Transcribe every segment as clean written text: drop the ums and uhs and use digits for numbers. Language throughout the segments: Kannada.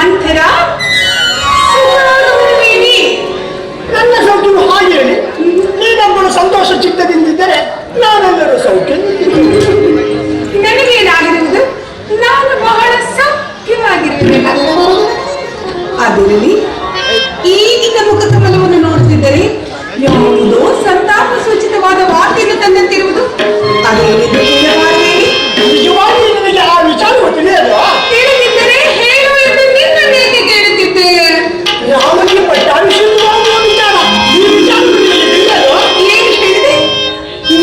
ಮಂಥರ ನನ್ನ ಸೌಖ್ಯವು ಹಾಗೆ ಹೇಳಿ. ನೀನೊಬ್ಬಳು ಸಂತೋಷ ಚಿತ್ತದಿಂದಿದ್ದರೆ ನಾನೆಲ್ಲರೂ ಸೌಖ್ಯ. ನನಗೇನಾಗಿರುವುದು? ನಾನು ಬಹಳ ಸೌಖ್ಯವಾಗಿರುವುದಿಲ್ಲ. ಅದರಲ್ಲಿ ಈಗಿನ ಮುಖಕಮಲವನ್ನು ನೋಡುತ್ತಿದ್ದರೆ ಯಾವುದೋ ಸಂತಾಪ ಸೂಚಿತವಾದ ವಾರ್ತೆಯನ್ನು ತಂದಂತಿರುವುದು. ನಿಜವಾಗಿ ನಿನಗೆ ಆ ವಿಚಾರವು ತಿಳಿಯಲ್ವಾ? ತಿಳಿದಿದ್ದರೆ ಹೇಳು ಎಂದು ನಿನ್ನನ್ನೇಕೆ ಕೇಳುತ್ತಿದ್ದೆ. ರಾಮನಿಗೆ ಪಟ್ಟಾಭಿಷೇಕವಾಗುವ ವಿಚಾರ, ಈ ವಿಚಾರ ತಿಳಿಯಲ್ವಾ? ಏನು ಹೇಳಿದೆ?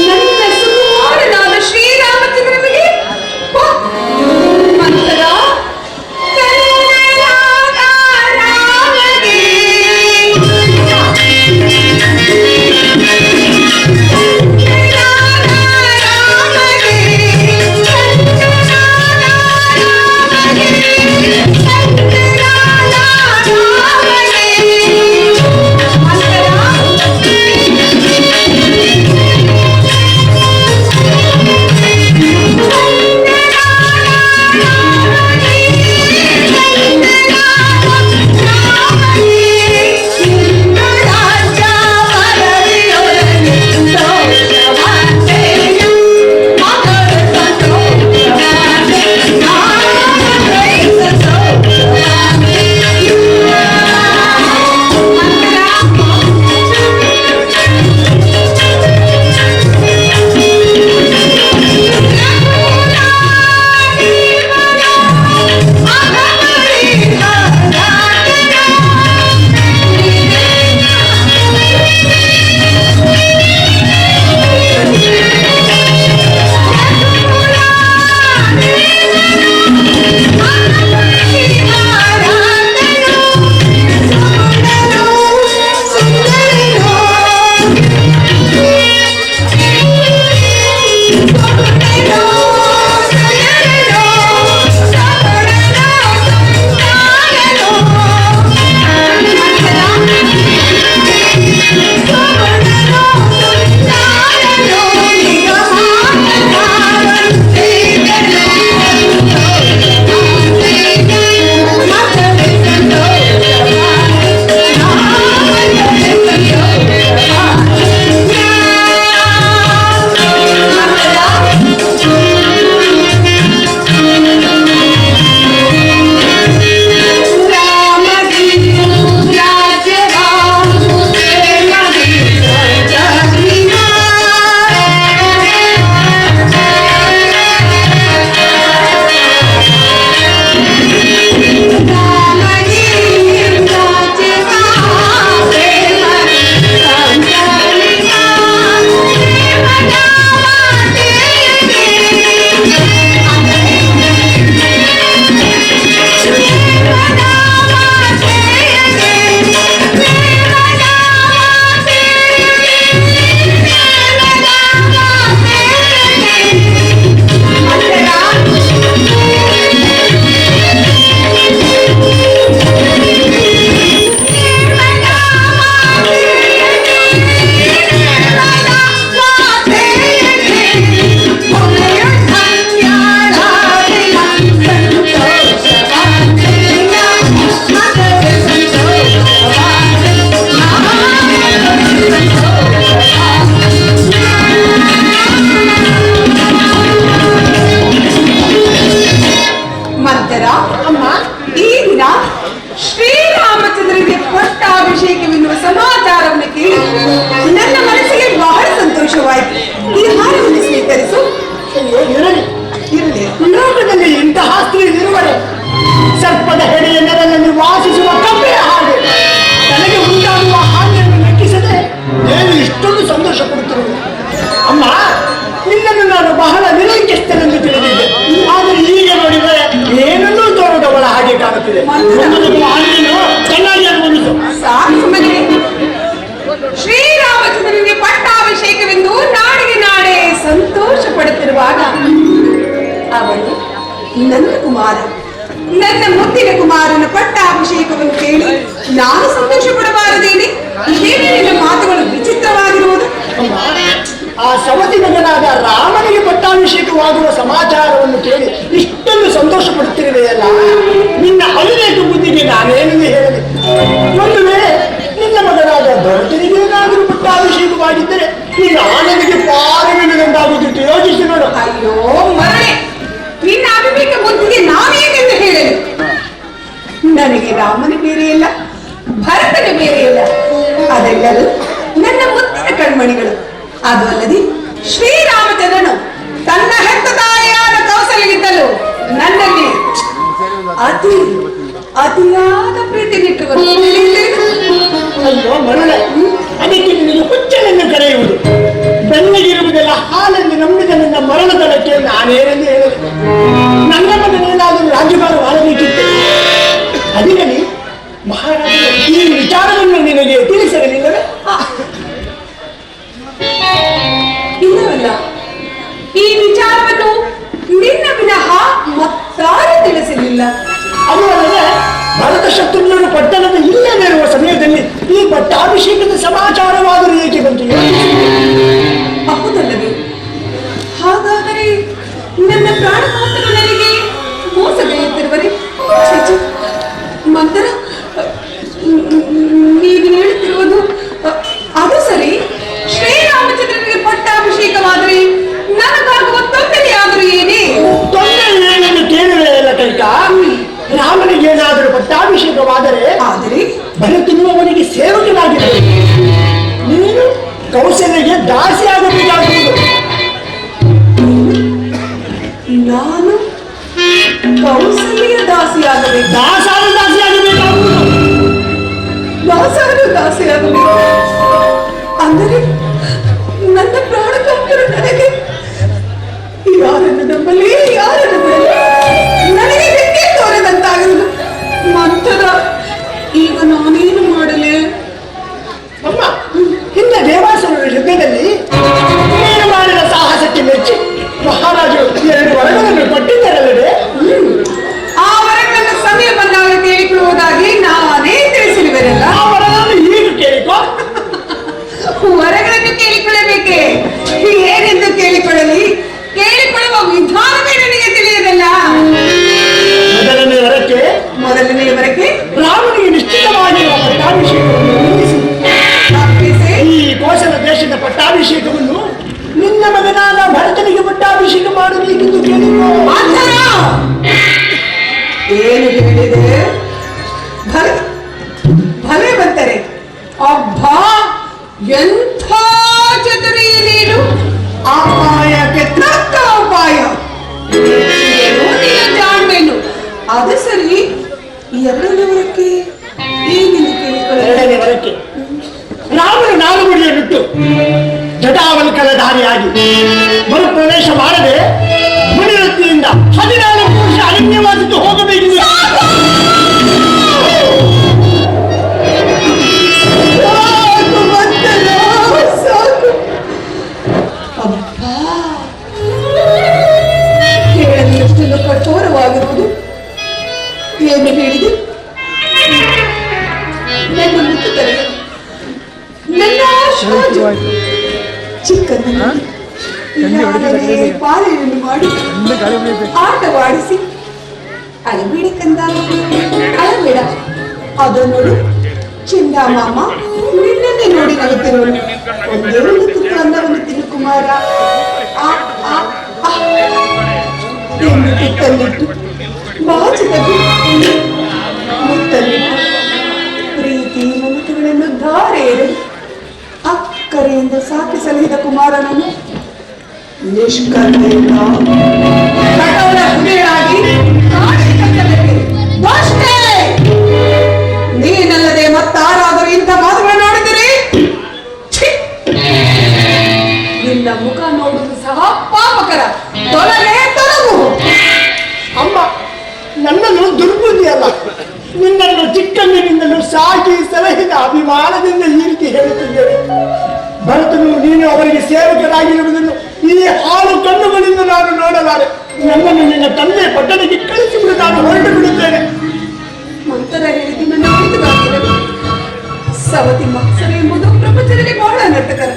ನನ್ನ ಸುಕುಮಾರನಾದ ಶ್ರೀರಾಮಚಂದ್ರನಿಗೆ ಮಂಥರ ಶ್ರೀರಾಮಚಂದ್ರನಿಗೆ ಪಟ್ಟಾಭಿಷೇಕವೆನ್ನುವ ಸಮಾಚಾರವನ್ನು ಕೇಳಿ ನನ್ನ ಮನಸ್ಸಿಗೆ ಬಹಳ ಸಂತೋಷವಾಯಿತು. ಈ ಹಾರವನ್ನು ಸ್ವೀಕರಿಸು. ಇರಲಿ ಇರಲಿ. ಲೋಕದಲ್ಲಿ ಇಂತಹ ಸ್ತ್ರೀ ಇರುವರೆ ಸರ್ಪದ ಹೆಡೆಯನ್ನರನ್ನು ವಾಸಿಸುವ ಕಪ್ಪೆಯ ಹಾಗೆ ನನಗೆ ಉಂಟಾಗುವ ಹಾನಿಯನ್ನು ಲೆಕ್ಕಿಸದೆ ಏನು ಇಷ್ಟೊಂದು ಸಂತೋಷ ಪಡುತ್ತಿರುವುದು. ಅಮ್ಮ, ನಿನ್ನನ್ನು ನಾನು ಬಹಳ ನಿರಂಕಿಸ್ತನೆಂದು ತಿಳಿದಿದ್ದೆ. ಆದರೆ ಈಗ ನೋಡಿದರೆ ಏನನ್ನೂ ತೋರದವಳ ಹಾಗೆ ಕಾಣುತ್ತಿದೆ. ಚೆನ್ನಾಗಿ ಅನುಭವಿಸು. ಸಾಕು ಮಗನೇ. ಶ್ರೀರಾಮಚಂದ್ರನಿಗೆ ಪಟ್ಟಾಭಿಷೇಕವೆಂದು ನಾಡಿಗೆ ನಾಡೆ ಸಂತೋಷ ಪಡುತ್ತಿರುವಾಗ ಅವನು ನನ್ನ ಕುಮಾರ, ನನ್ನ ಮುದ್ದಿನ ಕುಮಾರನ ಪಟ್ಟಾಭಿಷೇಕವನ್ನು ಕೇಳಿ ನಾನು ಸಂತೋಷ ಪಡಬಾರದೇನೆ? ಇದೇನೇ ನಿನ್ನ ಮಾತುಗಳು ವಿಚಿತ್ರವಾಗಿರುವುದು? ಆ ಸವತಿ ಮಗನಾದ ರಾಮನಿಗೆ ಪಟ್ಟಾಭಿಷೇಕವಾಗುವ ಸಮಾಚಾರವನ್ನು ಕೇಳಿ ಇಷ್ಟೊಂದು ಸಂತೋಷ ಪಡುತ್ತಿರುವೆಯಲ್ಲ, ನಿನ್ನ ಅವಿವೇಕ ಬುದ್ಧಿಗೆ ನಿನಗೆ ನಾನೇನು ಹೇಳಲಿ? ಒಂದು ವೇಳೆ ನಿನ್ನ ಮಗನಾದ ಭರತನಿಗೇನಾದರೂ ಪಟ್ಟಾಭಿಷೇಕ ಮಾಡಿದ್ದರೆ ಈಗ ನನಗೆ ಪಾರವೆಂದಾಗುತ್ತಿತ್ತು. ಯೋಚಿಸಿ ನೋಡು. ಅಯ್ಯೋ ಮರಳೆ, ನಿನ್ನ ಅವಿವೇಕ ಬುದ್ಧಿಗೆ ನಾವೇನೆಂದು ಹೇಳಲು? ನನಗೆ ರಾಮನ ಬೇರೆ ಇಲ್ಲ, ಭರತನ ಬೇರೆ ಇಲ್ಲ. ಅದೆಲ್ಲರೂ ನನ್ನ ಮುತ್ತಿನ ಕಣ್ಮಣಿಗಳು. ಅದು ಅಲ್ಲದೆ ಶ್ರೀರಾಮಚಂದ್ರನು ತನ್ನ ಹೆತ್ತ ತಾಯಿಯಾದ ಕೌಸಲ್ಯಗಿದ್ದಲು ನನ್ನಲ್ಲಿ ಅತಿಯಾದ ಪ್ರೀತಿ ನಿಟ್ಟುವರು. ಅಯ್ಯೋ ಮರಳೆ, ಅದಕ್ಕೆ ನಿನಗೆ ಹುಚ್ಚನೆಂದು ಕರೆಯುವುದು. ಬೆನ್ನಗಿರುವುದೆಲ್ಲ ಹಾಲೆಂದು ನಂಬಿದ ನಿನ್ನ ಮರಣದಳಕ್ಕೆ ನಾನೇನೆಂದು ಹೇಳಲಿ? ನನ್ನ ಮಗನೇನಾದರೂ ರಾಜ್ಯಭಾರ ಮಾಡಬೇಕಿತ್ತು. ಅದಿರಲಿ, ಮಹಾರಾಜರು ಈ ವಿಚಾರವನ್ನು ನಿನಗೆ ತಿಳಿಸಿರಲಿಲ್ಲವೇ? ಇಲ್ಲವಲ್ಲ, ಈ ವಿಚಾರವನ್ನು ನಿನ್ನ ವಿನಃ ಮತ್ತಾರು ತಿಳಿಸಲಿಲ್ಲ. ಅದು ಅಲ್ಲದೆ ಭರತ ಶತ್ರುಘ್ನರು ಪಟ್ಟಣದ ಇಲ್ಲದಿರುವ ಸಮಯದಲ್ಲಿ ಈ ಪಟ್ಟಾಭಿಷೇಕದ ಸಮಾಚಾರವಾದರೂ ಏಕೆ ಬಂತು? ಹೌದಲ್ಲವೇ? ಹಾಗಾದರೆ ನನ್ನ ಪ್ರಾಣಪಾತರು ನನಗೆ ಮೋಸಗೈಯುತ್ತಿರುವರೆ? ಮಂತರ, ನೀವು ಹೇಳುತ್ತಿರುವುದು ಅದು ಸರಿ. ಶ್ರೀರಾಮಚಂದ್ರನಿಗೆ ಪಟ್ಟಾಭಿಷೇಕವಾದರೆ ನನಗಾಗುವ ತೊಂದರೆಯಾದರೂ ಏನೇ? ತೊಂದರೆ ಏನೆಂದು ಕೇಳುವೆ ಇಲ್ಲ ಕೈಕ. ರಾಮನಿಗೇನಾದರೂ ಪಟ್ಟಾಭಿಷೇಕವಾದರೆ ಭರತನು ಅವನಿಗೆ ಸೇವಕನಾಗಿದೆ. ನೀನು ಕೌಶಲ್ಯಗೆ ದಾಸಿಯಾಗಬೇಕಾಗುವುದು. ನಾನು ಕೌಸಲ್ಯ ದಾಸಿಯಾಗಬೇಕು? ದಾಸಿಯಾಗಬೇಕಾಗುವುದು. ದಾಸಿಯಾಗಬೇಕು ಅಂದರೆ ನನ್ನ ಪ್ರಾಣಕರ್ತರು ನನಗೆ ಯಾರನ್ನು ನಂಬಲಿ, ಯಾರನ್ನು ಬಿಡಲಿ, ನನಗೆ ಬೆಕ್ಕೆ ತೋರದಂತಾಗದು. ಮಂಥರ, ಈಗ ನಾನೇನು ಮಾಡಲಿ? ಅಮ್ಮ, ಹಿಂದೆ ದೇವಾಸುರರ ಯುದ್ಧದಲ್ಲಿ ನೀನು ಮಾಡಿದ ಸಾಹಸಕ್ಕೆ ಮೆಚ್ಚಿ ಮಹಾರಾಜರು 2 ವರಗಳನ್ನು ಕೊಟ್ಟಿದ್ದರಲ್ಲವೇ? ಆ ವರಗಳನ್ನು ಸಮಯ ಬಂದಾಗ ಕೇಳಿಕೊಳ್ಳುವುದಾಗಿ ನಾನೇ ತಿಳಿಸಿರುವೆನಲ್ಲ. ಆ ವರಗಳನ್ನು ಈಗ ಕೇಳಿಕೊ. ವರಗಳನ್ನು ಕೇಳಿಕೊಳ್ಳಬೇಕೆ? ಏನೆಂದು ಕೇಳಿಕೊಳ್ಳಲಿ? ಕೇಳಿಕೊಳ್ಳುವ ವಿಧಾನವೇ ನನಗೆ ತಿಳಿಯದಲ್ಲ. ಮೊದಲನೇ ವರಕ್ಕೆ ರಾಮನಿಗೆ ನಿಶ್ಚಿತವಾಗಿರುವ ಪಟ್ಟಾಭಿಷೇಕವನ್ನು ನಿಲ್ಲಿಸಿ ಈ ಕೋಸಲ ದೇಶದ ಪಟ್ಟಾಭಿಷೇಕವನ್ನು ನಿನ್ನ ಮಗನಾದ ಭರತನಿಗೆ ಪಟ್ಟಾಭಿಷೇಕ ಮಾಡಬೇಕೆಂದು ಕೇಳಿಕೊ. ಏನು ಹೇಳಿದೆ? ಭಲೆ ಬಂತಾರೆ. ಅಬ್ಬಾ, ಎಂಥ ಚತುರಿ ನೀನು! ಅಪಾಯಕ್ಕೆ ತಕ್ಕ ಉಪಾಯ. ಜಾಣ್ಮೇನು. ಅದು ಸರಿ, 2ನೇ ವರಕ್ಕೆ ಏನೆಂದು ಕೇಳಿಕೊಳ್ಳ? 2ನೇ ವರಕ್ಕೆ ರಾಮನು ನಾಲ್ಗುಡಿಯ ಬಿಟ್ಟು ಜಟಾವಲ್ಕಲಧಾರಿಯಾಗಿ ಮರುಪ್ರವೇಶ ಮಾಡದೆ ಮುನಿವೃತ್ತಿಯಿಂದ 14 ವರ್ಷ ಅರಣ್ಯವಾದಿದ್ದು ಹೋಗಬೇಕಿದೆ. ಕೇಳಲು ಎಷ್ಟೊಂದು ಕಠೋರವಾಗಿರುವುದು. ಏನು ಹೇಳಿದೆ? ನನ್ನ ಮುತ್ತುತ್ತದೆ, ನನ್ನ ಚಿಕ್ಕಂದನ್ನು ಪಾಲನೆ ಮಾಡಿ ಆಟವಾಡಿಸಿ ಅಳಬೇಡ ಕಂದ, ಅಳಬೇಡ. ಅದು ನೋಡು, ಚಿಂದ ಮಾಮ ನಿನ್ನನ್ನೇ ನೋಡಿ ನಗುತ್ತಿರುವನು. ಒಂದೇ ಒಂದು ತುತ್ತು ಅನ್ನವನ್ನು ತಿನ್ನು ಕುಮಾರ ಎಂದು ತುತ್ತಲ್ಲಿಟ್ಟು ಬಾಚಿದದ್ದು ಮುತ್ತಲ್ಲಿಟ್ಟು ಪ್ರೀತಿ ಮಮತೆಗಳನ್ನು ಧಾರೆ ಎರೆದು ಅಕ್ಕರೆಯಿಂದ ಸಾಕಿ ಸಲಹಿದ ಕುಮಾರನನ್ನು ನಿಷ್ಕರ್ಮೆಯಿಂದ ಕಠೋರ ಹೃದಯರಾಗಿ ನೀನಲ್ಲದೆ ಮತ್ತಾರಾದರೂ ಇಂಥ ಮಾತುಗಳನ್ನು ನೋಡಿದರೆ ನಿನ್ನ ಮುಖ ನೋಡುವುದು ಸಹ ಪಾಪಕರ. ತೊಲಗು. ಅಮ್ಮ, ನನ್ನನ್ನು ದುರ್ಬುದ್ಧಿ ಅಲ್ಲ, ನಿನ್ನನ್ನು ಚಿಕ್ಕಂದಿನಿಂದಲೂ ಸಾಕಿ ಸಲಹಿದ ಅಭಿಮಾನದಿಂದ ಈ ರೀತಿ ಹೇಳುತ್ತಿದ್ದೇವೆ. ಭರತನು ನೀನು ಅವರಿಗೆ ಸೇವಕರಾಗಿರುವುದನ್ನು ಈ ಹಾಳು ಕಣ್ಣುಗಳಿಂದ ನಾನು ನೋಡಲಾರೆ. ನನ್ನನ್ನು ನಿನ್ನ ತಂದೆ ಪಟ್ಟಣಕ್ಕೆ ಕಳಿಸಿಬಿಡು, ನಾನು ಹೊರಟು ಬಿಡುತ್ತೇನೆ. ಮಂತರ ಹೇಳಿದ್ದು ನನ್ನ ಕುರಿತುಗಾಗಿರಲು ಸವತಿ ಮತ್ಸರ ಎಂಬುದು ಪ್ರಪಂಚದಲ್ಲಿ ಬಹಳ ನರ್ತಕರ.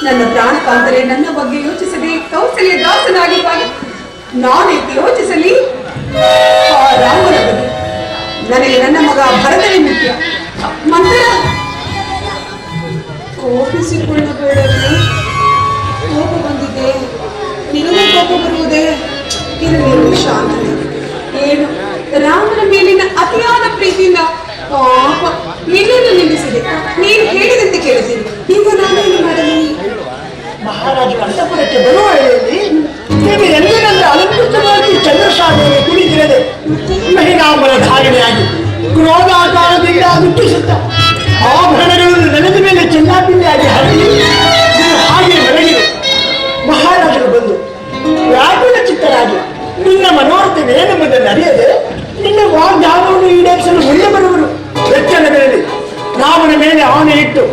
ನನ್ನ ಪ್ರಾಣಕಾಂತರೆ ನನ್ನ ಬಗ್ಗೆ ಯೋಚಿಸದೆ ಕೌಸಲ್ಯ ದಾಸನಾಗಿರುವಾಗ ನಾನೇಕೆ ಯೋಚಿಸಲಿ? ಆ ರಾಮನ ಬಗ್ಗೆ ನನಗೆ ನನ್ನ ಮಗ ಭರತನೇ ಮುಖ್ಯ. ಮಂತ್ರ ಕೋಪಿಸಿಕೊಳ್ಳಬೇಡವೇ. ಕೋಪ ಬಂದಿದೆ, ನಿನಗೂ ಕೋಪ ಬರುವುದೇ? ಇರಲಿ ಶಾಂತಿ. ಏನು ರಾಮನ ಮೇಲಿನ ಅತಿಯಾದ ಪ್ರೀತಿಯಿಂದ ಪಾಪ ನಿನ್ನನ್ನು ನಿಲ್ಲಿಸಿದೆ. ನೀನು ಹೇಳಿದಂತೆ ಕೇಳಿದ್ದೀನಿ. ಈಗ ನಾನೇನು ಮಾಡಲಿ? ಮಹಾರಾಜರು ಅಂತಃಪುರಕ್ಕೆ ಬರುವ ವೇಳೆಯಲ್ಲಿ ನೀವು ಎಂದಿನಂತೆ ಅಲಂಕೃತವಾಗಿ ಚಂದ್ರಶಾಲೆಯಲ್ಲಿ ಕುಳಿತಿರದೆ ಮಹಿಳಾಂಬರ ಧಾರಣೆಯಾಗಿ ಕ್ರೋಧಾಕಾರದಿಂದ ದುಃಖಿಸುತ್ತ ಆಭರಣಗಳು ನೆಲದ ಮೇಲೆ ಚೆಲ್ಲಾಪಿಲ್ಲಿಯಾಗಿ ಹರಿದು ನೀವು ಹಾಗೆ ಬೆಳಗಿರು. ಮಹಾರಾಜರು ಬಂದು ವ್ಯಾಕುಲ ಚಿತ್ತರಾಗಿ ನಿನ್ನ ಮನೋರಥವೇನೆಂಬುದನ್ನು ಅರಿಯದೆ ನಿನ್ನ ವಾಗ್ದಾನವನ್ನು ಈಡೇರಿಸಲು ಮುಂದೆ ಬರುವರು. ವೆಚ್ಚಣಗಳಲ್ಲಿ ರಾಮನ ಮೇಲೆ ಆಣೆ ಇಟ್ಟು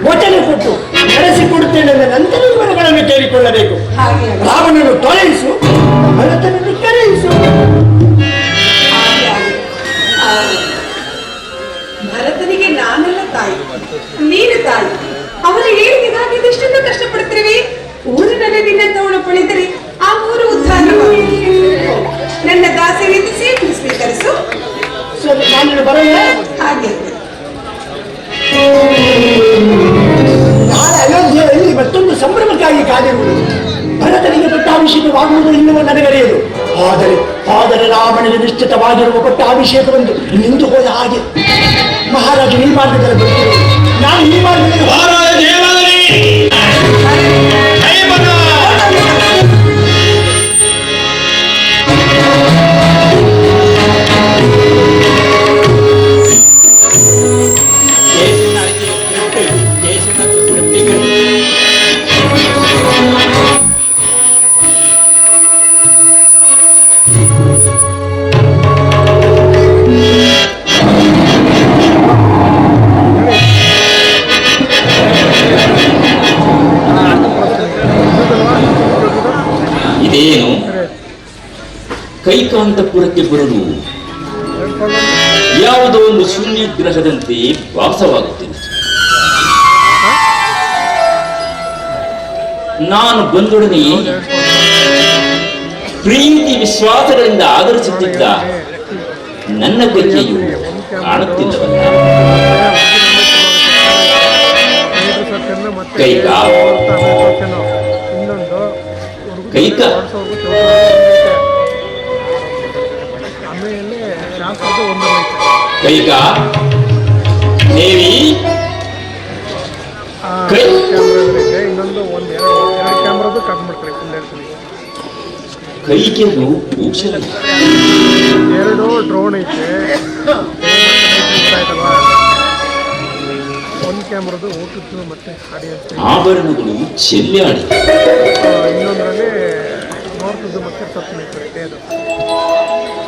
ವಚನ ಕೊಟ್ಟು ನಡೆಸಿಕೊಡುತ್ತೇನೆ ನಂತರ ವಿವರಗಳನ್ನು ಕೇಳಿಕೊಳ್ಳಬೇಕು. ರಾಮನನ್ನು ತೊಲಗಿಸು, ಭರತನನ್ನು ಕರೆಯಿಸು. ಭರತನಿಗೆ ನಾನೆಲ್ಲ ತಾಯಿ, ನೀನು ತಾಯಿ. ಅವನ ಏಳಿಗೆಗಾಗಿ ಇಷ್ಟೊಂದು ಕಷ್ಟಪಡ್ತೀವಿ. ಊರಿನಲ್ಲಿ ನಿನ್ನಂತವಳು ಪಡೆದರೆ ಆ ಊರು ಉದ್ಧಾರವಾಗಿದೆ. ನನ್ನ ದಾಸಿ ರೀತಿ ಸ್ವೀಕರಿಸು. ಸರಿ, ನಾನು ಬರಲ್ಲ. ಹಾಗೆ ನಾಳೆ ಅಯೋಧ್ಯೆಯಲ್ಲಿ ಮತ್ತೊಂದು ಸಂಭ್ರಮಕ್ಕಾಗಿ ಕಾದಿರುವುದು. ಭರತನಿಗೆ ಪಟ್ಟಾಭಿಷೇಕವಾಗುವುದು ಇನ್ನೂ ನನಗರಿಯದು. ಆದರೆ ರಾಮನಿಗೆ ನಿಶ್ಚಿತವಾಗಿರುವ ಪಟ್ಟಾಭಿಷೇಕವೆಂದು ನಿಂತು ಹೋದ ಹಾಗೆ. ಮಹಾರಾಜರು ಈ ಮಾರ್ಗದಲ್ಲಿ ಬರ್ತಾರೆ, ನಾನು ಈ ಮಾರ್ಗದಲ್ಲಿ. ಇದೇನು ಕೈಕಾಂತಪುರಕ್ಕೆ ಬರಲು ಯಾವುದೋ ಒಂದು ಶೂನ್ಯ ಗ್ರಹದಂತೆ ಭಾಸವಾಗುತ್ತಿದೆ. ನಾನು ಬಂದೊಡನೆಯೇ ಪ್ರೀತಿ ವಿಶ್ವಾಸಗಳಿಂದ ಆದರಿಸುತ್ತಿದ್ದ ನನ್ನ ಬಗ್ಗೆಯೂ ಕಾಣುತ್ತಿಲ್ಲವಲ್ಲ. ಕೈಕಾ ಕೈಕಾ ದೇವಿ ಕೈಗೆದು ಭೂಷಣ ಎರಡು ಡ್ರೋನ್ ಐತೆ, ಒಂದು ಕ್ಯಾಮ್ರದು ಊಟದ್ದು ಮತ್ತೆ ಆಡಿಯನ್ಸ್, ಆಭರಣಗಳು ಚೆಲ್ಲಾಡಿ, ಇನ್ನೊಂದರಲ್ಲಿ ನೋಡ್ತದ್ದು ಮತ್ತೆ ಸಬ್ಮಿಟ್ ಐತೆ. ಅದು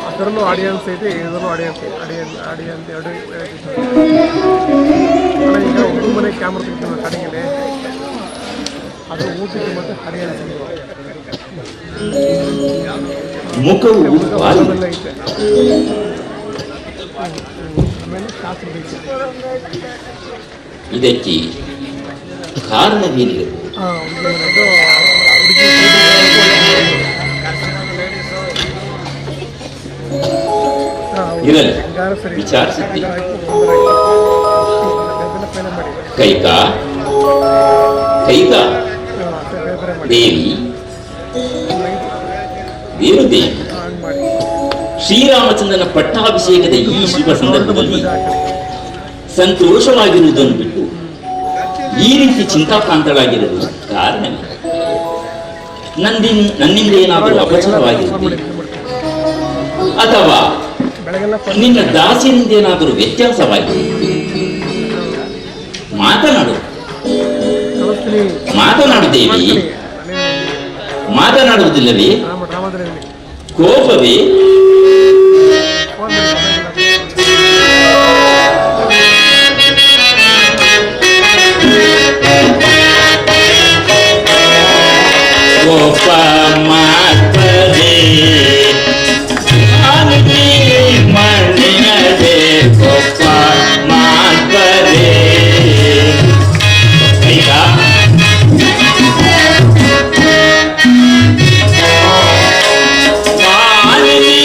ಅದರಲ್ಲೂ ಆಡಿಯನ್ಸ್ ಐತೆ, ಇದರಲ್ಲೂ ಆಡಿಯನ್ಸ್ ಐತೆ. ಆಡಿಯನ್ಸ್ ಎರಡು ಈಗ ಒಂದು ಮನೆ ಕ್ಯಾಮ್ರಾ ತೆಗಿತೀವಿ ಕಡೆಗೆ, ಅದು ಊಟದ್ದು ಮತ್ತೆ ಆಡಿಯನ್ಸ್ ಮುಖವು ಅದೆಲ್ಲ ಐತೆ. ಆಮೇಲೆ ಶಾಸ್ತ್ರ ಐತೆ. ಇದಕ್ಕೆ ಕಾರಣವೇನಿದೆ? ಇರಲಿ, ವಿಚಾರಿಸುತ್ತಿ. ಕೈಕಾ ದೇವಿ, ದೇವಿ ಶ್ರೀರಾಮಚಂದ್ರನ ಪಟ್ಟಾಭಿಷೇಕದ ಈ ಶುಭ ಸಂದರ್ಭದಲ್ಲಿ ಸಂತೋಷವಾಗಿರುವುದನ್ನು ಬಿಟ್ಟು ಈ ರೀತಿ ಚಿಂತಾಕಾಂತಳಾಗಿರಲು ಕಾರಣವೇ? ನನ್ನಿಂದ ಏನಾದರೂ ಅಪಚಾರವಾಗಿರುತ್ತದೆ ಅಥವಾ ನಿನ್ನ ದಾಸಿಯಿಂದ ಏನಾದರೂ ವ್ಯತ್ಯಾಸವಾಗಿದೆ? ಮಾತನಾಡು ದೇವಿ, ಮಾತನಾಡುವುದಿಲ್ಲವೇ? ಕೋಪವೇ? ಕೋಪ ಮಾತದೆ ಮಣ್ಣಿನದೆ, ಕೋಪ ಮಾತದೆ. ಈಗ ಮಾಲಿನಿ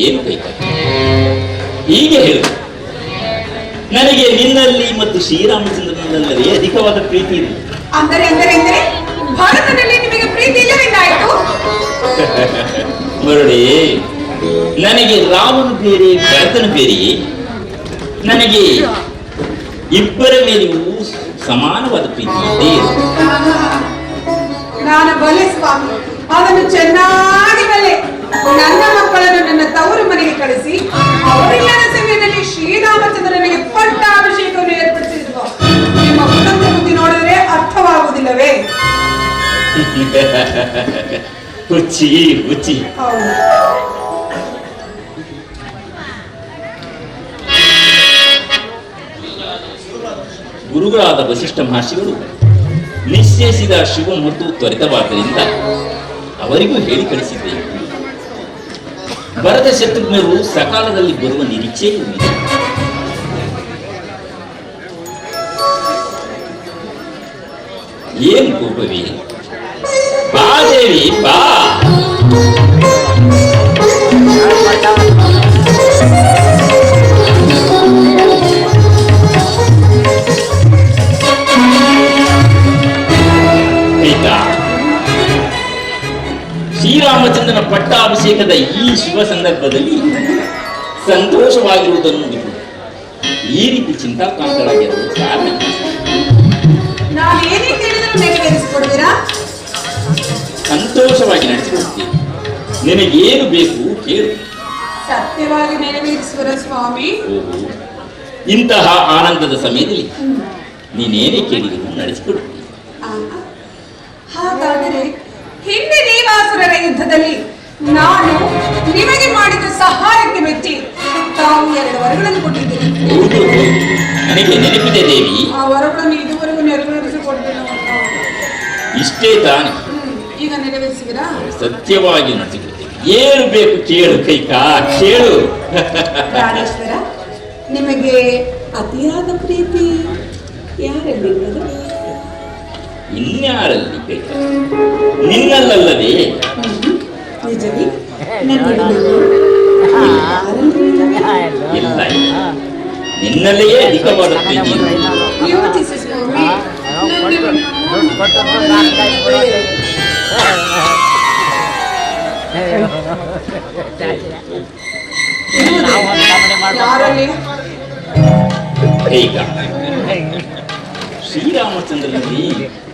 ಏನು ಕೈಕ ಹೀಗೆ ಹೇಳು. ನನಗೆ ನಿನ್ನಲ್ಲಿ ಮತ್ತು ಶ್ರೀರಾಮಚಂದ್ರನಲ್ಲವೇ ಅಧಿಕವಾದ ಪ್ರೀತಿ ಇದೆ. ಅಂದರೆ ಅಂದರೆ ಅಂದರೆ ಭಾರತದಲ್ಲಿ ನಿಮಗೆ ಪ್ರೀತಿ ಇಲ್ಲವೆಂದಾಯಿತು? ಮರುಳಿ, ನನಗೆ ರಾಮನು ಬೇರೆ ಭರತನು ಬೇರೆಯೇ? ನನಗೆ ಇಬ್ಬರ ಮೇಲೆಯೂ ಸಮಾನವಾದ ಪ್ರೀತಿ ಇದೆ. ನಾನು ಬಲ್ಲೆ ಸ್ವಾಮಿ, ಅದನ್ನು ಚೆನ್ನಾಗಿ ಬಲ್ಲೆ. ನನ್ನ ಮಕ್ಕಳನ್ನು ನನ್ನ ತವರು ಮನೆಗೆ ಕಳಿಸಿ ಅವರಿಲ್ಲದ ಸಮಯದಲ್ಲಿ ಶ್ರೀರಾಮಚಂದ್ರನಿಗೆ ಪಟ್ಟಾಭಿಷೇಕವನ್ನು ಏರ್ಪಡಿಸಿರುವ ನಿಮ್ಮ ಕುಟುಂಬ ಬುದ್ಧಿ ನೋಡಿದರೆ ಅರ್ಥವಾಗುವುದಿಲ್ಲವೇ? ಹುಚ್ಚಿ ಹುಚ್ಚಿ. ಹೌದು. ಗುರುಗಳಾದ ವಸಿಷ್ಠ ಮಹರ್ಷಿಗಳು ನಿಶ್ಚಯಿಸಿದ ಶಿವ ಮತ್ತು ತ್ವರಿತವಾದ್ದರಿಂದ ಅವರಿಗೂ ಹೇಳಿ ಕಳಿಸಿದ್ದೇನೆ. ಭರತ ಶತ್ರುಘ್ನರು ಸಕಾಲದಲ್ಲಿ ಬರುವ ನಿರೀಕ್ಷೆಯೂ ಇದೆ. ಏನು ಕೋಪವೇ? ಬಾ ದೇವಿ ಬಾ. ಶ್ರೀರಾಮಚಂದ್ರನ ಪಟ್ಟಾಭಿಷೇಕದ ಈ ಶುಭ ಸಂದರ್ಭದಲ್ಲಿ ಸಂತೋಷವಾಗಿರುವುದನ್ನು ಬಿಟ್ಟು ಈ ರೀತಿ ಚಿಂತಾಕ್ರಾಂತರಾಗಿರಲು ಕಾರಣ ನಾನು ಏನೇ ಕೇಳಿದರೂ ನೆರವೇರಿಸಿಕೊಡುವಿರಾ? ಸಂತೋಷವಾಗಿ ನಡೆಸಿಕೊಡುತ್ತೇನೆ. ನಿನಗೇನು ಬೇಕು ಕೇಳು. ಸತ್ಯವಾಗಿ ನೆರವೇರಿಸುವರ ಸ್ವಾಮಿ? ಓಹೋ, ಇಂತಹ ಆನಂದದ ಸಮಯದಲ್ಲಿ ನೀನೇನೇ ಕೇಳಿದರೂ ನಡೆಸಿಕೊಡುತ್ತೇನೆ. ಆಹಾ. ಹಾಗಾದರೆ ಹಿಂದೆ ದೇವಾಸುರರ ಯುದ್ಧದಲ್ಲಿ ನಾನು ನಿಮಗೆ ಮಾಡಿದ ಸಹಾಯಕ್ಕೆ ಮೆಚ್ಚಿ ತಾವು 2 ವರಗಳನ್ನು ಕೊಟ್ಟಿದ್ದೀರಿ. ಹೌದು, ನನಗೆ ನೆನಪಿದೆ ದೇವಿ. ಆ ವರಗಳನ್ನು ಇದುವರೆಗೂ ನೆರವೇರಿಸಿಕೊಡ್ತೇನೆ. ಇಷ್ಟೇ ತಾನೆ. ಈಗ ನೆರವೇರಿಸಿದಿರಾ? ಸತ್ಯವಾಗಿ ನಡೆಸಿಕೊಡ್ತೇನೆ. ಏನು ಬೇಕು ಕೇಳು ಕೈಕಾ, ಕೇಳು. ಪ್ರಾಣೇಶ್ವರ, ನಿಮಗೆ ಅತಿಯಾದ ಪ್ರೀತಿ ಯಾರಲ್ಲಿರುವುದು? ಇನ್ಯಾರಲ್ಲಿ ಕೈಕ? ನಿನ್ನಲ್ಲಲ್ಲವೇ? ನಿಜವೇ? ನನ್ನಲ್ಲಿ ಇಲ್ಲ, ನಿನ್ನಲ್ಲಿಯೇ ಅಧಿಕವಾದ ಪ್ರೀತಿ ಇದೆ. ಯೋಚಿಸಿ ಸ್ವಾಮಿ. ಯಾರಲ್ಲಿ? ಕೈಕ, ಶ್ರೀರಾಮಚಂದ್ರನಲ್ಲಿ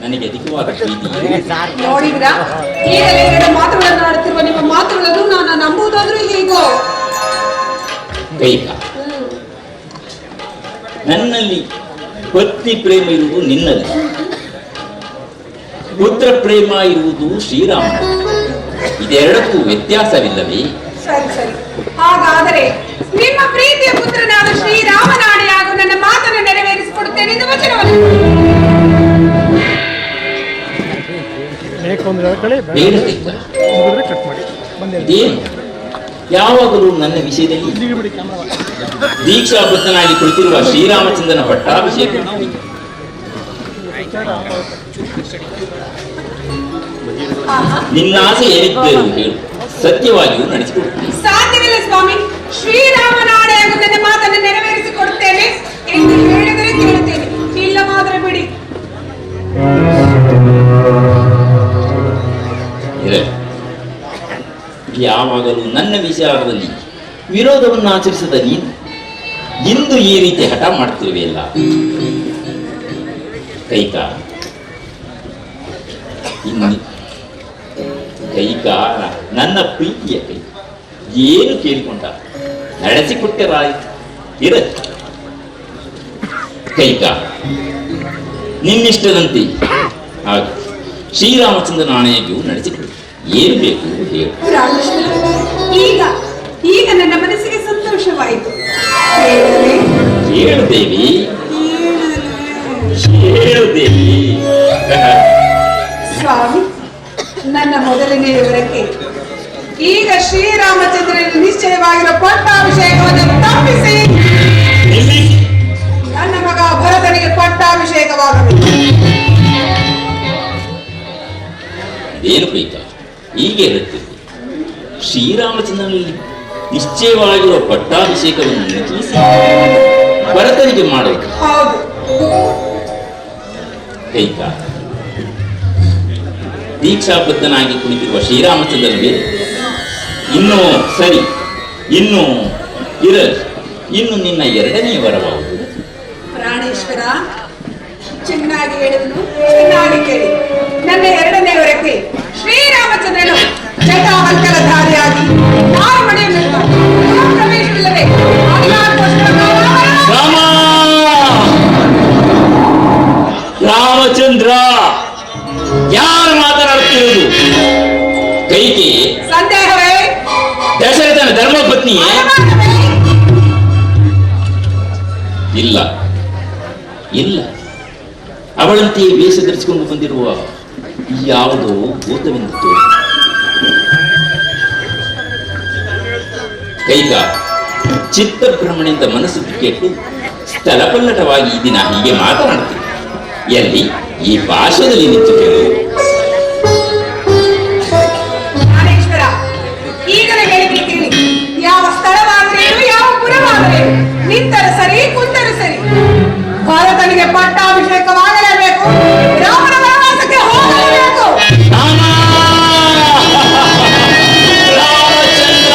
ನನಗೆ ಅಧಿಕವಾದ ಪ್ರೀತಿ ಇದೆ. ನೋಡಿದ್ರಾ? ಈಗಲೇ 2 ಮಾತುಗಳನ್ನು ಆಡುತ್ತಿರುವ ನಿಮ್ಮ ಮಾತುಗಳನ್ನು ನಾನು ನಂಬುವುದಾದ್ರೂ ಹೇಗೋ? ಕೈಕ, ನನ್ನಲ್ಲಿ ಪತ್ನಿ ಪ್ರೇಮ ಇರುವುದು ನಿನ್ನಲ್ಲಿ, ಪುತ್ರ ಪ್ರೇಮ ಇರುವುದು ಶ್ರೀರಾಮ. ಇದೆರಡಕ್ಕೂ ವ್ಯತ್ಯಾಸವಿಲ್ಲವೇ? ಸರಿ ಸರಿ. ಹಾಗಾದರೆ ನಿಮ್ಮ ಪ್ರೀತಿಯ ಪುತ್ರನಾದ ಶ್ರೀರಾಮನಾಡಿ ಹಾಗೂ ನನ್ನ ಮಾತನ್ನು ನೆರವೇರಿಸಿಕೊಡುತ್ತೇನೆ ಎಂದು ವಚನವನ್ನು ಬೇಡ ಕೈಕ. ಕಟ್ ಮಾಡಿ ಇದೇನು ಯಾವಾಗಲೂ ನನ್ನ ವಿಷಯದಲ್ಲಿ ದೀಕ್ಷಾಬದ್ಧನಾಗಿ ಕುಳಿತಿರುವ ಶ್ರೀರಾಮಚಂದ್ರನ ಪಟ್ಟಾಭಿಷೇಕ ನಿನ್ನಾಸೆ ಏನಿದ್ದರೂ ಹೇಳು, ಸತ್ಯವಾಗಿಯೂ ನಡೆಸಿಕೊಡುತ್ತೇನೆ. ಸಾಧ್ಯವಿಲ್ಲ ಸ್ವಾಮಿ. ಶ್ರೀರಾಮನಾಡಿ ಹಾಗೂ ನನ್ನ ಮಾತನ್ನು ನೆರವೇರಿಸಿಕೊಡುತ್ತೇನೆ ಎಂದು ಹೇಳಿದರೆ ಕೇಳುತ್ತೇನೆ, ಇಲ್ಲ ಮಾತ್ರ ಬಿಡಿ. ಯಾವಾಗಲೂ ನನ್ನ ವಿಚಾರದಲ್ಲಿ ವಿರೋಧವನ್ನು ಆಚರಿಸದ ನೀನು ಇಂದು ಈ ರೀತಿ ಹಠ ಮಾಡ್ತಿರುವೆಯಲ್ಲ ಕೈಕ. ಕೈಕ, ನನ್ನ ಪ್ರೀತಿಯ ಕೈ ಏನು ಕೇಳಿಕೊಂಡ ನಡೆಸಿಕೊಟ್ಟರಾಯಿತು. ಇರ ಕೈಕ, ನಿನ್ನಿಷ್ಟದಂತೆ ಹಾಗೂ ಶ್ರೀರಾಮಚಂದ್ರನ ಆಣೆಯೂ ನಡೆಸಿಕೊಡು. ಏನು ಬೇಕು ಹೇಳು. ಈಗ ಈಗ ನನ್ನ ಮನಸ್ಸಿಗೆ ಸಂತೋಷವಾಯಿತು. ಹೇಳು ದೇವಿ, ಹೇಳು ದೇವಿ. ಸ್ವಾಮಿ, ನನ್ನ ಮೊದಲನೇ ವಿವರಕ್ಕೆ ಈಗ ಶ್ರೀರಾಮಚಂದ್ರನಿಗೆ ನಿಶ್ಚಯವಾಗಿರುವ ಪಟ್ಟಾಭಿಷೇಕವನ್ನು ತಪ್ಪಿಸಿ ನನ್ನ ಮಗ ಭರತನಿಗೆ ಪಟ್ಟಾಭಿಷೇಕವಾಗಬೇಕು. ಏನು ಕೈಕ ಹೀಗೆ ಹೇಳುತ್ತಿದ್ದೆ? ಶ್ರೀರಾಮಚಂದ್ರನಲ್ಲಿ ನಿಶ್ಚಯವಾಗಿರುವ ಪಟ್ಟಾಭಿಷೇಕವನ್ನು ತಿಳಿಸಿ ಭರತನಿಗೆ ಮಾಡೋದು. ಹೌದು. ಕೈಕ ದೀಕ್ಷಾಬದ್ಧನಾಗಿ ಕುಳಿತಿರುವ ಶ್ರೀರಾಮಚಂದ್ರನಿಗೆ ಇನ್ನು ಸರಿ, ಇನ್ನು ಇರಲಿ, ಇನ್ನು ನಿನ್ನ ಎರಡನೇ ವರವಾಗುವುದು. ಪ್ರಾಣೇಶ್ವರ, ಚೆನ್ನಾಗಿ ಹೇಳಿದನು, ಚೆನ್ನಾಗಿ ಕೇಳಿ. ನನ್ನ ಎರಡನೇ ವರಕ್ಕೆ ಶ್ರೀರಾಮಚಂದ್ರನು ಜಟಾವಲ್ಕಲಧಾರಿಯಾಗಿ ನಾರುಮಣಿಯಲ್ಲಿರುವ ಪ್ರವೇಶವಿಲ್ಲದೆ 14 ವರ್ಷಗಳ ಕಾಲ ರಾಮ, ರಾಮಚಂದ್ರ, ಯಾರು ಮಾತನಾಡುತ್ತಿರುವುದು? ಕೈಕೆ ಸಂದೇಹವೇ? ದಶರಥನ ಧರ್ಮಪತ್ನಿಯೇ? ಅನುಮಾನವೇ? ಇಲ್ಲ ಇಲ್ಲ, ಅವಳಂತೆಯೇ ವೇಷ ಧರಿಸಿಕೊಂಡು ಬಂದಿರುವ ಯಾವುದೋ ಭೂತವೆಂದು ತೋರಿ. ಕೈಕ ಚಿತ್ತಭ್ರಮಣೆಯಿಂದ ಮನಸ್ಸು ಕೆಟ್ಟು ಸ್ಥಳಪಲ್ಲಟವಾಗಿ ಈ ದಿನ ಹೀಗೆ ಮಾತನಾಡುತ್ತೀನಿ. ಎಲ್ಲಿ ಈ ಭಾಷೆಯಲ್ಲಿ ನಿಂತು ಕೇಳು. ಪ್ರಾಣೇಶ್ವರ, ಈಗಲೇ ಹೇಳಿದ್ರೆ ಕೇಳಿ. ಯಾವ ಸ್ಥಳವಾದರೇನು, ಯಾವ ಪುರವಾದರೇನು, ನಿಂತರು ಸರಿ, ಕುಂತರು ಸರಿ, ಭರತನಿಗೆ ಪಟ್ಟಾಭಿಷೇಕವಾಗಲೇಬೇಕು, ರಾಮನ ವನವಾಸಕ್ಕೆ ಹೋಗಲೇಬೇಕು. ರಾಮಚಂದ್ರ,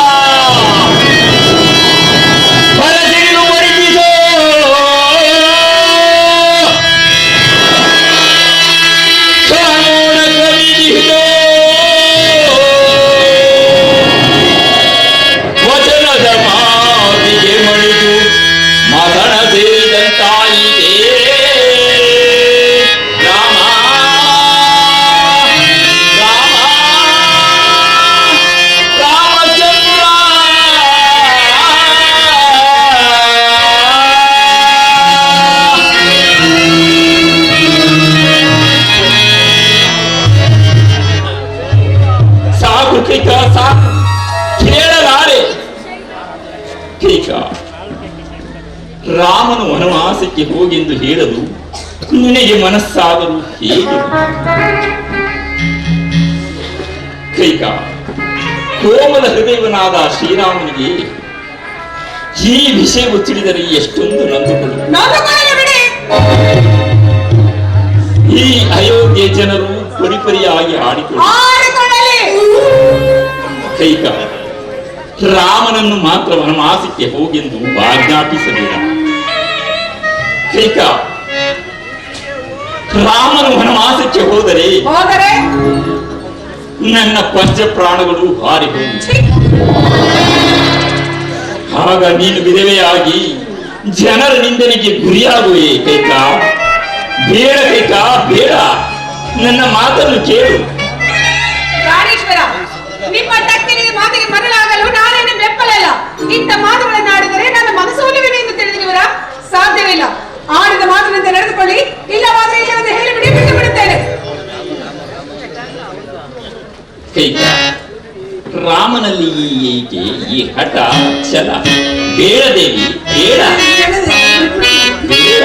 ಭರತನಿಗೆ ಒಲಿಸಿದೋ. ಕಾನೂನ ಕವಿದಿದೋ. ವಚನದ ಮಾತಿಗೆ ಮಣಿದು ಮಗನ ಸೇರಿದಂತಾಯಿದೆ. ರಾಮ ರಾಮ ರಾಮಚಂದ್ರ. ಸಾಕು ಕೈಕ, ಸಾಕು, ಕೇಳಲಾರೆ. ಕೈಕ, ರಾಮನು ವನವಾಸಕ್ಕೆ ಹೋಗೆಂದು ಹೇಳಲು ನಿನಗೆ ಮನಸ್ಸಾದರೂ ಹೇಗೆ? ಕೈಕ, ಕೋಮಲ ಹೃದಯವನಾದ ಶ್ರೀರಾಮನಿಗೆ ಈ ವಿಷಯವು ತಿಳಿದರೆ ಎಷ್ಟೊಂದು ನೊಂದುಕೊಳ್ಳು. ನೊಂದುಕೊಳ್ಳಲು ಬಿಡಿ. ಈ ಅಯೋಧ್ಯೆ ಜನರು ಪರಿಪರಿಯಾಗಿ ಆಡಿಕೊಳ್ಳಲಿ. ಕೈಕ, ರಾಮನನ್ನು ಮಾತ್ರ ವನವಾಸಕ್ಕೆ ಹೋಗೆಂದು ಆಜ್ಞಾಪಿಸಬೇಡ. ಕೈಕ, ರಾಮನು ವನವಾಸಕ್ಕೆ ಹೋದರೆ ನನ್ನ ಪಂಚ ಪ್ರಾಣಗಳು ಹಾರಿ ಹೋಗಿ, ಆಗ ನೀನು ವಿಧವೆಯಾಗಿ ಜನರ ನಿಂದನೆಗೆ ಗುರಿಯಾಗುವೆ. ಕೈಕ, ಬೇಡ ಕೈಕ, ಬೇಡ, ನನ್ನ ಮಾತನ್ನು ಕೇಳು. ಪ್ರಾಣೇಶ್ವರ, ನಿಮ್ಮ ಟಕ್ಕಿನ ಮಾತಿಗೆ ಮರಳಾಗಲು ನಾನೇನು ಬೆಪ್ಪಲಲ್ಲ. ಇಂಥ ಮಾತುಗಳನ್ನಾಡಿದರೆ ನನ್ನ ಮನಸ್ಸೋಲುವಿದೆ ಎಂದು ತಿಳಿದಿರುವರ ಸಾಧ್ಯವಿಲ್ಲ. ಆಡಿದ ಮಾತಿನಂತೆ ನಡೆದುಕೊಳ್ಳಿ, ಇಲ್ಲವಾದರೆ ಇಲ್ಲವಾದರೆ ಹೇಳಿಬಿಡಿ, ಬಿಟ್ಟು ಬಿಡುತ್ತೇನೆ. ಕೈಕ, ರಾಮನಲ್ಲಿ ಏಕೆ ಈ ಹಠ ಛಲ? ಬೇಡ ದೇವಿ, ಬೇಡ ಬೇಡ.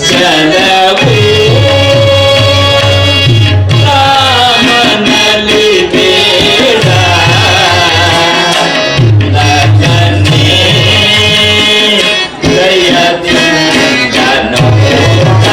ಛಲವು ರಾಮನಲ್ಲಿ ಬೇಡ, ನನ್ನನ್ನೇ ದಯದಿಂದ ನೋಡ.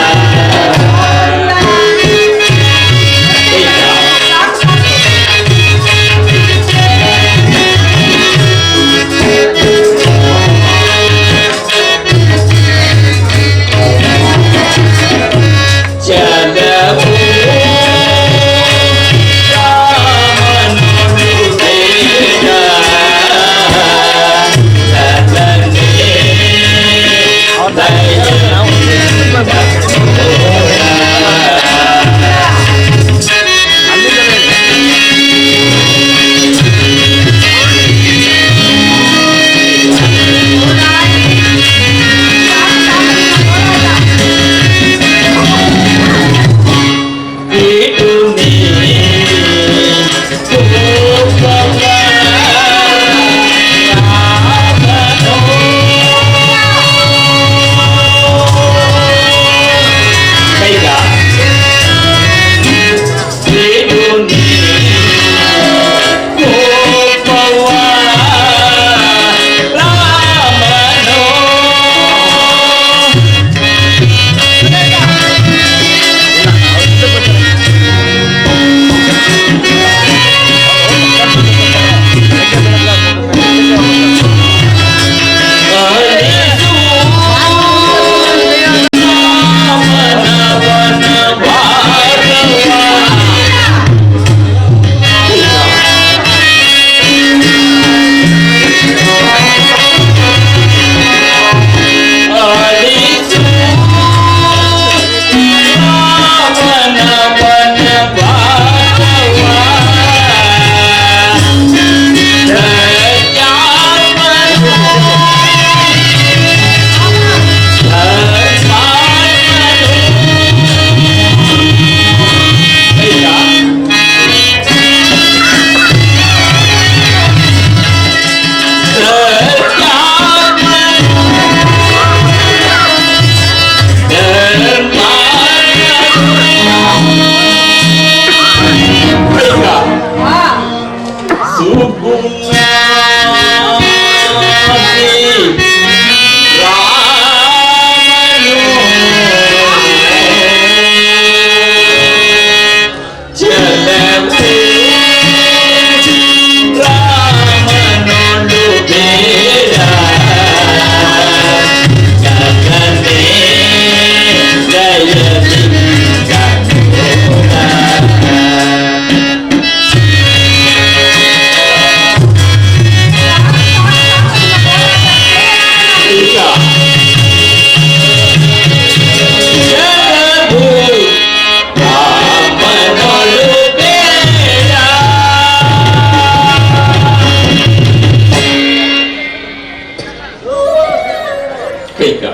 ಕೈಕ,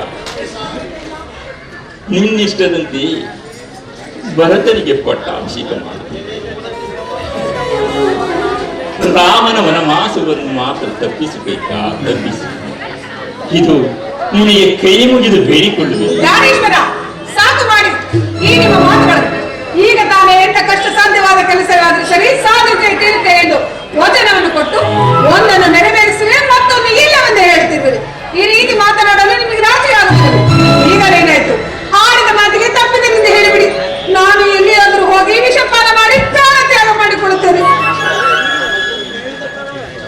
ನಿನ್ನಿಷ್ಟದಂತೆ ಭರತನಿಗೆ ಪಟ್ಟಾಭಿಷೇಕ ಮಾಡುತ್ತೇನೆ. ರಾಮನ ವನವಾಸವನ್ನು ಮಾತ್ರ ತಪ್ಪಿಸು ಕೈಕ, ತಪ್ಪಿಸು. ಇದು ನಿನಗೆ ಕೈ ಮುಗಿದು ಬೇಡಿಕೊಳ್ಳುವೆ. ಜ್ಞಾನೇಶ್ವರ, ಸಾಕು ಮಾಡಿ ಈ ನಿಮ್ಮ ಮಾತುಗಳು. ಈಗ ತಾನೇ ಎಂತ ಕಷ್ಟ ಸಾಧ್ಯವಾದ ಕೆಲಸವಾದ್ರೆ ಸರಿ, ಸಾಧ್ಯತೆ ಇಟ್ಟಿರುತ್ತೆ ಎಂದು ವಚನವನ್ನು ಕೊಟ್ಟು ಒಂದನ್ನು ನೆರವೇರಿಸುವೆ, ಮತ್ತೊಂದು ಇಲ್ಲವೆಂದು ಹೇಳ್ತಿರುವೆ. ಈ ರೀತಿ ಮಾತನಾಡಲು ನಿಮಗೆ ರಾಜಿ ಆಗುತ್ತದೆ. ಈಗಲೇನಾಯ್ತು, ಆಡಿದ ಮಾತಿಗೆ ತಪ್ಪಿದೆಂದು ಹೇಳಿಬಿಡಿ. ನಾನು ಎಲ್ಲಿಯಾದರೂ ಹೋಗಿ ವಿಷಪಾನ ಮಾಡಿ ಪ್ರಾಣ ತ್ಯಾಗ ಮಾಡಿಕೊಳ್ಳುತ್ತೇನೆ.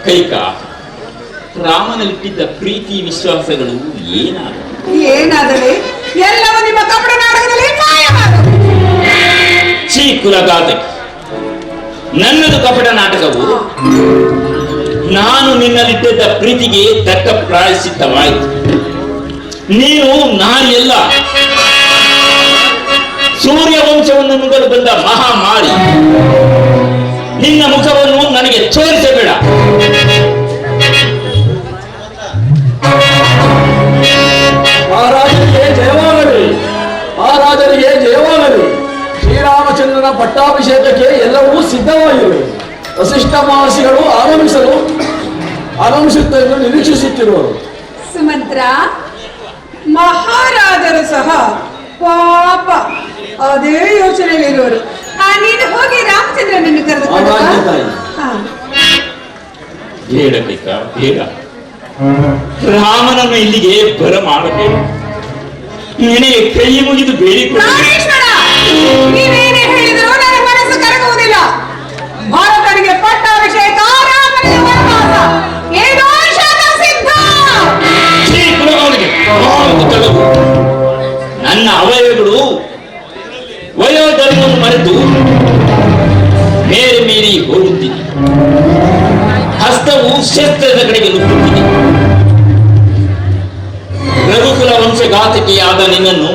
ಕೈಕ, ರಾಮನಲ್ಲಿಟ್ಟಿದ್ದ ಪ್ರೀತಿ ವಿಶ್ವಾಸಗಳು ಏನಾದರೆ ಎಲ್ಲವೂ ನಿಮ್ಮ ಕಪಟ ನಾಟಕದಲ್ಲಿ ಮಾಯವಾದವು. ಛೀ ಕುಲಘಾತಕಿ, ನನ್ನದು ಕಪಟ ನಾಟಕವು. ನಾನು ನಿನ್ನಲ್ಲಿಟ್ಟಿದ್ದ ಪ್ರೀತಿಗೆ ತಕ್ಕ ಪ್ರಾಯಶ್ಚಿತ್ತವಾಯಿತು. ನೀನು ನಾರಿಯಲ್ಲ, ಸೂರ್ಯವಂಶವನ್ನು ನುಗ್ಗಲು ಬಂದ ಮಹಾಮಾರಿ. ನಿನ್ನ ಮುಖವನ್ನು ನನಗೆ ತೋರಿಸಬೇಡ. ಮಹಾರಾಜರಿಗೆ ಜಯವಾಗಲಿ, ಮಹಾರಾಜರಿಗೆ ಜಯವಾಗಲಿ. ಶ್ರೀರಾಮಚಂದ್ರನ ಪಟ್ಟಾಭಿಷೇಕಕ್ಕೆ ಎಲ್ಲವೂ ಸಿದ್ಧವಾಗಿವೆ. ವಸಿಷ್ಠ ಮಹರ್ಷಿಗಳು ಆಗಮಿಸುತ್ತೆಂದು ನಿರೀಕ್ಷಿಸುತ್ತಿರುವರು. ಸುಮಂತ್ರ, ಮಹಾರಾಜರು ಸಹ ಪಾಪ ಅದೇ ಯೋಚನೆಯಲ್ಲಿರುವರು. ನೀನು ಹೋಗಿ ರಾಮಚಂದ್ರನನ್ನು ಕರೆದುಕೊಂಡು ಬೇಡ ಕೈಕ, ಬೇಡ. ರಾಮನನ್ನು ಇಲ್ಲಿಗೆ ಬರ ಮಾಡಬೇಡ. ನಿನಗೆ ಕೈ ಮುಗಿದು ಬೇಡಿಕೊಳ್ಳ. ನೀವೇನೇ ಹೇಳಿದರೂ ನನ್ನ ಮನಸ್ಸು ಕರಗುವುದಿಲ್ಲ. ಭಾರತನಿಗೆ ಪಟ್ಟಾಭಿಷೇಕ, ರಾಮನಿಗೆ ವನವಾಸ, ಏನೋ ಶತಸಿದ್ಧ. ನನ್ನ ಅವಯವಗಳು ವಯೋಧರ್ಮವನ್ನು ಮರೆತು ಮೇರೆ ಮೀರಿ ಹೋಗುತ್ತಿದೆ. ಹಸ್ತವು ಶಸ್ತ್ರದ ಕಡೆಗೆ ನುಗ್ಗುತ್ತಿದೆ. ರಘುಕುಲ ವಂಶಘಾತಕಿಯಾದ ನಿನ್ನನ್ನು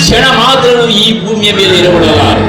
ಕ್ಷಣ ಮಾತ್ರವೂ ಈ ಭೂಮಿಯ ಮೇಲೆ ಇರಬಿಡಲಾರೆ.